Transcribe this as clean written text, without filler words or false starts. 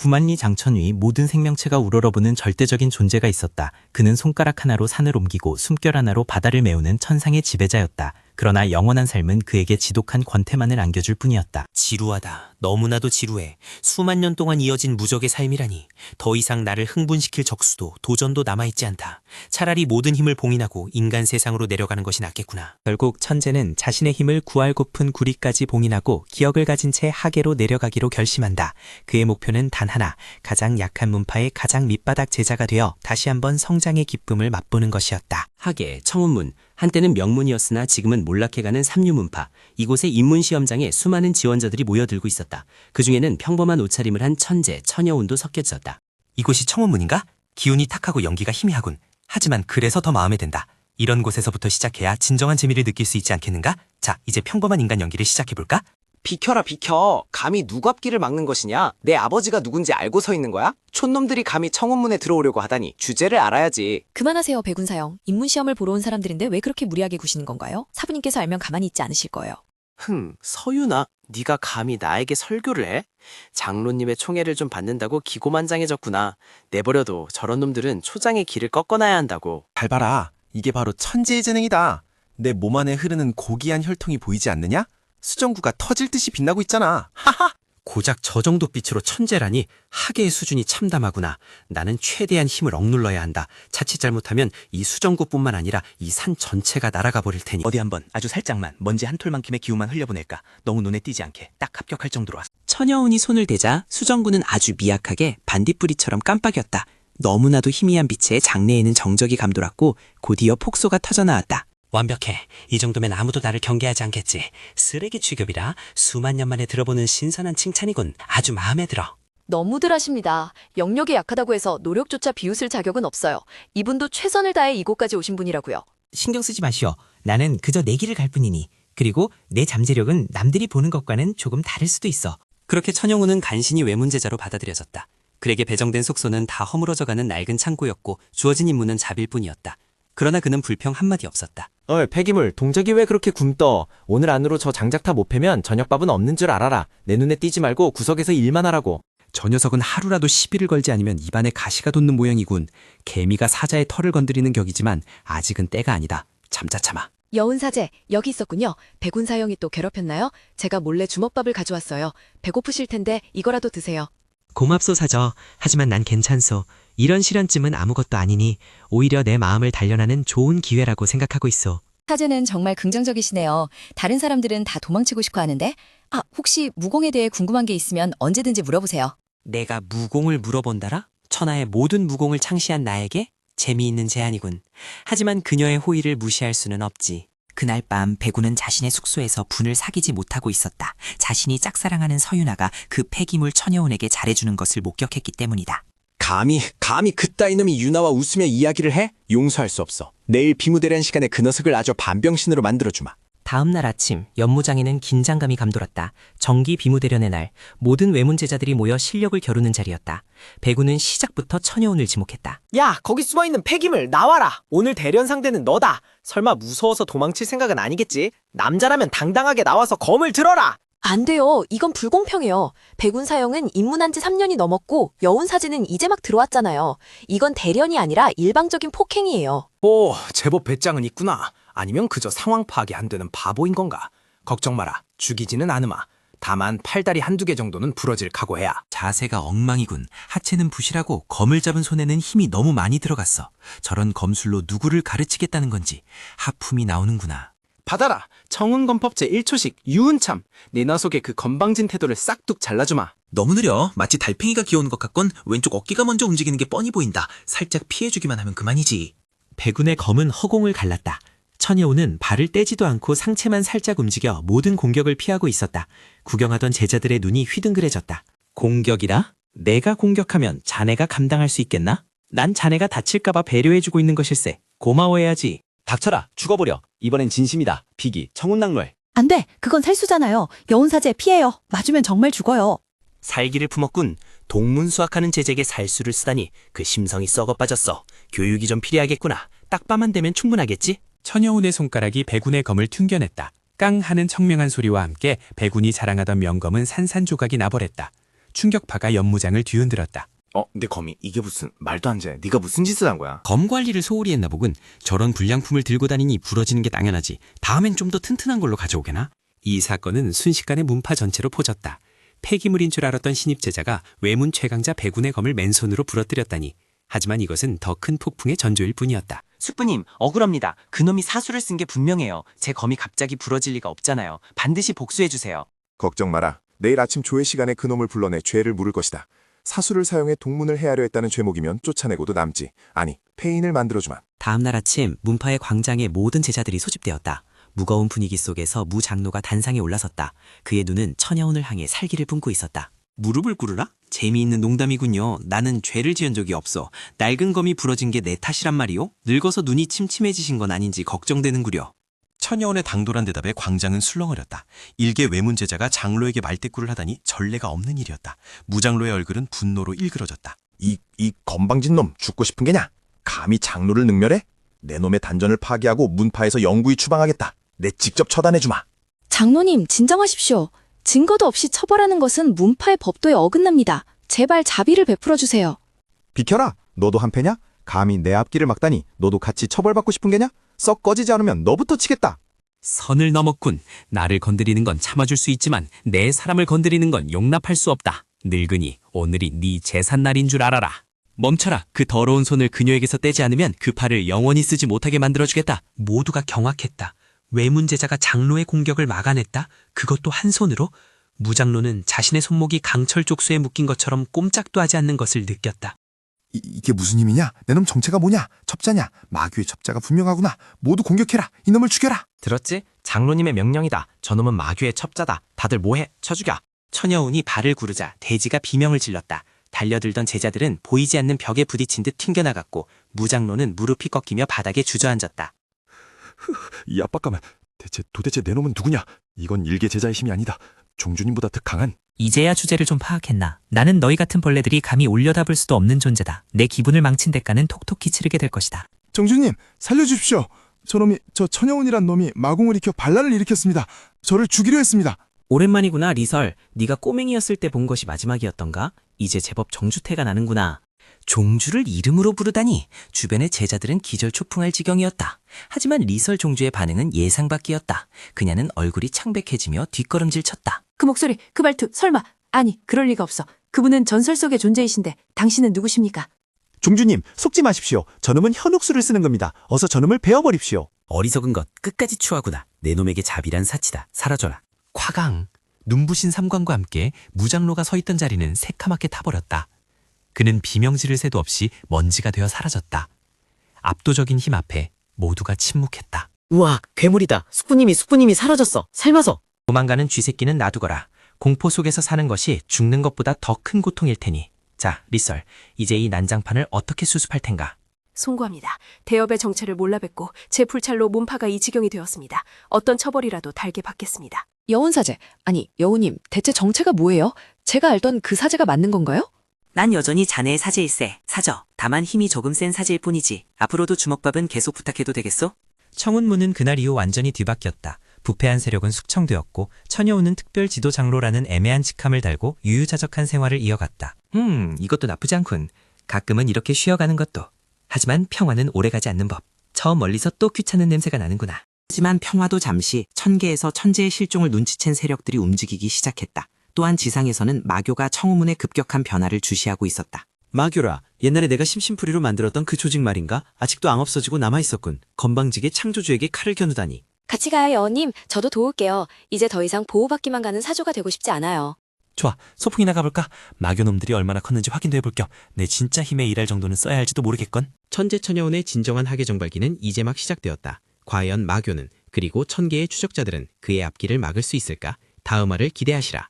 구만리 장천 위 모든 생명체가 우러러보는 절대적인 존재가 있었다. 그는 손가락 하나로 산을 옮기고 숨결 하나로 바다를 메우는 천상의 지배자였다. 그러나 영원한 삶은 그에게 지독한 권태만을 안겨줄 뿐이었다. 지루하다. 너무나도 지루해. 수만 년 동안 이어진 무적의 삶이라니. 더 이상 나를 흥분시킬 적수도 도전도 남아있지 않다. 차라리 모든 힘을 봉인하고 인간 세상으로 내려가는 것이 낫겠구나. 결국 천재는 자신의 힘을 구할고픈 구리까지 봉인하고 기억을 가진 채 하계로 내려가기로 결심한다. 그의 목표는 단 하나, 가장 약한 문파의 가장 밑바닥 제자가 되어 다시 한번 성장의 기쁨을 맛보는 것이었다. 하계, 청운문, 한때는 명문이었으나 지금은 몰락해가는 삼류문파. 이곳의 입문시험장에 수많은 지원자들이 모여들고 있었다. 그중에는 평범한 옷차림을 한 천재, 처녀운도 섞여 있었다. 이곳이 청운문인가? 기운이 탁하고 연기가 희미하군. 하지만 그래서 더 마음에 든다. 이런 곳에서부터 시작해야 진정한 재미를 느낄 수 있지 않겠는가? 자, 이제 평범한 인간 연기를 시작해볼까? 비켜라 비켜. 감히 누구 앞길을 막는 것이냐? 내 아버지가 누군지 알고 서 있는 거야? 촌놈들이 감히 청운문에 들어오려고 하다니 주제를 알아야지. 그만하세요, 백운사형. 입문시험을 보러 온 사람들인데 왜 그렇게 무리하게 구시는 건가요? 사부님께서 알면 가만히 있지 않으실 거예요. 서윤아, 네가 감히 나에게 설교를 해? 장로님의 총애를 좀 받는다고 기고만장해졌구나. 내버려도 저런 놈들은 초장의 길을 꺾어놔야 한다고. 잘 봐라. 이게 바로 천재의 재능이다. 내 몸 안에 흐르는 고귀한 혈통이 보이지 않느냐? 수정구가 터질 듯이 빛나고 있잖아. 하하! 고작 저 정도 빛으로 천재라니. 하계의 수준이 참담하구나. 나는 최대한 힘을 억눌러야 한다. 자칫 잘못하면 이 수정구뿐만 아니라 이 산 전체가 날아가 버릴 테니. 어디 한번 아주 살짝만 먼지 한 톨만큼의 기운만 흘려보낼까? 너무 눈에 띄지 않게 딱 합격할 정도로 왔어. 처녀운이 손을 대자 수정구는 아주 미약하게 반딧불이처럼 깜빡였다. 너무나도 희미한 빛에 장내에는 정적이 감돌았고 곧이어 폭소가 터져나왔다. 완벽해. 이 정도면 아무도 나를 경계하지 않겠지. 쓰레기 취급이라 수만 년 만에 들어보는 신선한 칭찬이군. 아주 마음에 들어. 너무들 하십니다. 영역이 약하다고 해서 노력조차 비웃을 자격은 없어요. 이분도 최선을 다해 이곳까지 오신 분이라고요. 신경 쓰지 마시오. 나는 그저 내 길을 갈 뿐이니. 그리고 내 잠재력은 남들이 보는 것과는 조금 다를 수도 있어. 그렇게 천영우는 간신히 외문제자로 받아들여졌다. 그에게 배정된 숙소는 다 허물어져가는 낡은 창고였고 주어진 임무는 자빌 뿐이었다. 그러나 그는 불평 한마디 없었다. 폐기물, 동작이 왜 그렇게 굼떠? 오늘 안으로 저 장작 다 못 패면 저녁밥은 없는 줄 알아라. 내 눈에 띄지 말고 구석에서 일만 하라고. 저 녀석은 하루라도 시비를 걸지 않으면 입안에 가시가 돋는 모양이군. 개미가 사자의 털을 건드리는 격이지만 아직은 때가 아니다. 참자. 여운사제, 여기 있었군요. 백운사형이 또 괴롭혔나요? 제가 몰래 주먹밥을 가져왔어요. 배고프실 텐데 이거라도 드세요. 고맙소 사저. 하지만 난 괜찮소. 이런 시련쯤은 아무것도 아니니 오히려 내 마음을 단련하는 좋은 기회라고 생각하고 있어. 사제는 정말 긍정적이시네요. 다른 사람들은 다 도망치고 싶어 하는데 혹시 무공에 대해 궁금한 게 있으면 언제든지 물어보세요. 내가 무공을 물어본다라? 천하의 모든 무공을 창시한 나에게? 재미있는 제안이군. 하지만 그녀의 호의를 무시할 수는 없지. 그날 밤 백운은 자신의 숙소에서 분을 사귀지 못하고 있었다. 자신이 짝사랑하는 서윤아가 그 폐기물 처녀운에게 잘해주는 것을 목격했기 때문이다. 감히 그따위 놈이 유나와 웃으며 이야기를 해? 용서할 수 없어. 내일 비무대련 시간에 그 녀석을 아주 반병신으로 만들어주마. 다음 날 아침 연무장에는 긴장감이 감돌았다. 정기 비무대련의 날 모든 외문제자들이 모여 실력을 겨루는 자리였다. 백운은 시작부터 처녀운을 지목했다. 야, 거기 숨어있는 폐기물 나와라. 오늘 대련 상대는 너다. 설마 무서워서 도망칠 생각은 아니겠지? 남자라면 당당하게 나와서 검을 들어라. 안 돼요. 이건 불공평해요. 백운사형은 입문한 지 3년이 넘었고 여운사제는 이제 막 들어왔잖아요. 이건 대련이 아니라 일방적인 폭행이에요. 오, 제법 배짱은 있구나. 아니면 그저 상황 파악이 안 되는 바보인 건가? 걱정 마라. 죽이지는 않으마. 다만 팔다리 한두 개 정도는 부러질 각오해야. 자세가 엉망이군. 하체는 부실하고 검을 잡은 손에는 힘이 너무 많이 들어갔어. 저런 검술로 누구를 가르치겠다는 건지 하품이 나오는구나. 받아라. 청운검법 제1초식 유은참. 내 녀석의 그 건방진 태도를 싹둑 잘라주마. 너무 느려. 마치 달팽이가 기어오는 것 같건 왼쪽 어깨가 먼저 움직이는 게 뻔히 보인다. 살짝 피해주기만 하면 그만이지. 백운의 검은 허공을 갈랐다. 처녀운은 발을 떼지도 않고 상체만 살짝 움직여 모든 공격을 피하고 있었다. 구경하던 제자들의 눈이 휘둥그레졌다. 공격이라? 내가 공격하면 자네가 감당할 수 있겠나? 난 자네가 다칠까봐 배려해주고 있는 것일세. 고마워해야지. 닥쳐라. 죽어버려. 이번엔 진심이다. 비기, 청운낙롤. 안 돼. 그건 살수잖아요. 여운사제 피해요. 맞으면 정말 죽어요. 살기를 품었군. 동문수학하는 제자에게 살수를 쓰다니 그 심성이 썩어 빠졌어. 교육이 좀 필요하겠구나. 딱밤만 되면 충분하겠지? 처녀운의 손가락이 백운의 검을 튕겨냈다. 깡 하는 청명한 소리와 함께 백운이 자랑하던 명검은 산산조각이 나버렸다. 충격파가 연무장을 뒤흔들었다. 내 거미 이게 무슨 말도 안 돼. 네가 무슨 짓을 한 거야? 검 관리를 소홀히 했나 보군. 저런 불량품을 들고 다니니 부러지는 게 당연하지. 다음엔 좀 더 튼튼한 걸로 가져오게나? 이 사건은 순식간에 문파 전체로 퍼졌다. 폐기물인 줄 알았던 신입 제자가 외문 최강자 백운의 검을 맨손으로 부러뜨렸다니. 하지만 이것은 더 큰 폭풍의 전조일 뿐이었다. 숙부님, 억울합니다. 그놈이 사수를 쓴 게 분명해요. 제 검이 갑자기 부러질 리가 없잖아요. 반드시 복수해주세요. 걱정 마라. 내일 아침 조회 시간에 그놈을 불러내 죄를 물을 것이다. 사수를 사용해 동문을 해하려 했다는 죄목이면 쫓아내고도 남지. 아니, 폐인을 만들어주마. 다음날 아침 문파의 광장에 모든 제자들이 소집되었다. 무거운 분위기 속에서 무 장로가 단상에 올라섰다. 그의 눈은 처녀운을 향해 살기를 뿜고 있었다. 무릎을 꿇으라? 재미있는 농담이군요. 나는 죄를 지은 적이 없어. 낡은 검이 부러진 게 내 탓이란 말이오? 늙어서 눈이 침침해지신 건 아닌지 걱정되는구려. 처녀원의 당돌한 대답에 광장은 술렁거렸다. 일개 외문 제자가 장로에게 말대꾸를 하다니 전례가 없는 일이었다. 무장로의 얼굴은 분노로 일그러졌다. 이 건방진 놈 죽고 싶은 게냐? 감히 장로를 능멸해? 내 놈의 단전을 파괴하고 문파에서 영구히 추방하겠다. 내 직접 처단해주마. 장로님, 진정하십시오. 증거도 없이 처벌하는 것은 문파의 법도에 어긋납니다. 제발 자비를 베풀어 주세요. 비켜라. 너도 한패냐? 감히 내 앞길을 막다니 너도 같이 처벌받고 싶은 게냐? 썩 꺼지지 않으면 너부터 치겠다. 선을 넘었군. 나를 건드리는 건 참아줄 수 있지만 내 사람을 건드리는 건 용납할 수 없다. 늙은이, 오늘이 네 제삿날인 줄 알아라. 멈춰라. 그 더러운 손을 그녀에게서 떼지 않으면 그 팔을 영원히 쓰지 못하게 만들어주겠다. 모두가 경악했다. 외문 제자가 장로의 공격을 막아냈다? 그것도 한 손으로? 무장로는 자신의 손목이 강철 족수에 묶인 것처럼 꼼짝도 하지 않는 것을 느꼈다. 이게 무슨 힘이냐? 내 놈 정체가 뭐냐? 첩자냐? 마귀의 첩자가 분명하구나. 모두 공격해라. 이놈을 죽여라. 들었지? 장로님의 명령이다. 저놈은 마귀의 첩자다. 다들 뭐해? 쳐 죽여. 처녀운이 발을 구르자 돼지가 비명을 질렀다. 달려들던 제자들은 보이지 않는 벽에 부딪힌 듯 튕겨나갔고 무장로는 무릎이 꺾이며 바닥에 주저앉았다. 이 압박감은 도대체 내 놈은 누구냐? 이건 일개 제자의 힘이 아니다. 종주님보다 더 강한. 이제야 주제를 좀 파악했나. 나는 너희 같은 벌레들이 감히 올려다볼 수도 없는 존재다. 내 기분을 망친 대가는 톡톡히 치르게 될 것이다. 정주님, 살려주십시오. 저 처녀운이란 놈이 마공을 익혀 반란을 일으켰습니다. 저를 죽이려 했습니다. 오랜만이구나, 리설. 네가 꼬맹이였을 때 본 것이 마지막이었던가? 이제 제법 정주태가 나는구나. 종주를 이름으로 부르다니. 주변의 제자들은 기절초풍할 지경이었다. 하지만 리설 종주의 반응은 예상 밖이었다. 그녀는 얼굴이 창백해지며 뒷걸음질 쳤다. 그 목소리, 그 말투, 설마. 아니, 그럴 리가 없어. 그분은 전설 속의 존재이신데 당신은 누구십니까? 종주님, 속지 마십시오. 저놈은 현옥수를 쓰는 겁니다. 어서 저놈을 베어버립시오. 어리석은 것 끝까지 추하구나. 내 놈에게 자비란 사치다. 사라져라. 夸강. 눈부신 삼광과 함께 무장로가 서 있던 자리는 새카맣게 타버렸다. 그는 비명지를 새도 없이 먼지가 되어 사라졌다. 압도적인 힘 앞에 모두가 침묵했다. 우와, 괴물이다. 숙부님이 사라졌어. 삶아서. 도망가는 쥐새끼는 놔두거라. 공포 속에서 사는 것이 죽는 것보다 더 큰 고통일 테니. 자, 리설, 이제 이 난장판을 어떻게 수습할 텐가? 송구합니다. 대업의 정체를 몰라뵙고 제 불찰로 문파가 이 지경이 되었습니다. 어떤 처벌이라도 달게 받겠습니다. 여운사제, 아니 여우님, 대체 정체가 뭐예요? 제가 알던 그 사제가 맞는 건가요? 난 여전히 자네의 사제일세. 사저. 다만 힘이 조금 센 사제일 뿐이지. 앞으로도 주먹밥은 계속 부탁해도 되겠소? 청운문은 그날 이후 완전히 뒤바뀌었다. 부패한 세력은 숙청되었고 처녀운은 특별 지도 장로라는 애매한 직함을 달고 유유자적한 생활을 이어갔다. 이것도 나쁘지 않군. 가끔은 이렇게 쉬어가는 것도. 하지만 평화는 오래가지 않는 법. 저 멀리서 또 귀찮은 냄새가 나는구나. 하지만 평화도 잠시 천계에서 천재의 실종을 눈치챈 세력들이 움직이기 시작했다. 또한 지상에서는 마교가 청우문의 급격한 변화를 주시하고 있었다. 마교라, 옛날에 내가 심심풀이로 만들었던 그 조직 말인가? 아직도 안 없어지고 남아있었군. 건방지게 창조주에게 칼을 겨누다니. 같이 가요, 여우님. 저도 도울게요. 이제 더 이상 보호받기만 가는 사조가 되고 싶지 않아요. 좋아, 소풍이나 가볼까? 마교놈들이 얼마나 컸는지 확인도 해볼겸. 내 진짜 힘에 일할 정도는 써야 할지도 모르겠건. 천재처녀운의 진정한 학예 정발기는 이제 막 시작되었다. 과연 마교는 그리고 천계의 추적자들은 그의 앞길을 막을 수 있을까? 다음 화를 기대하시라.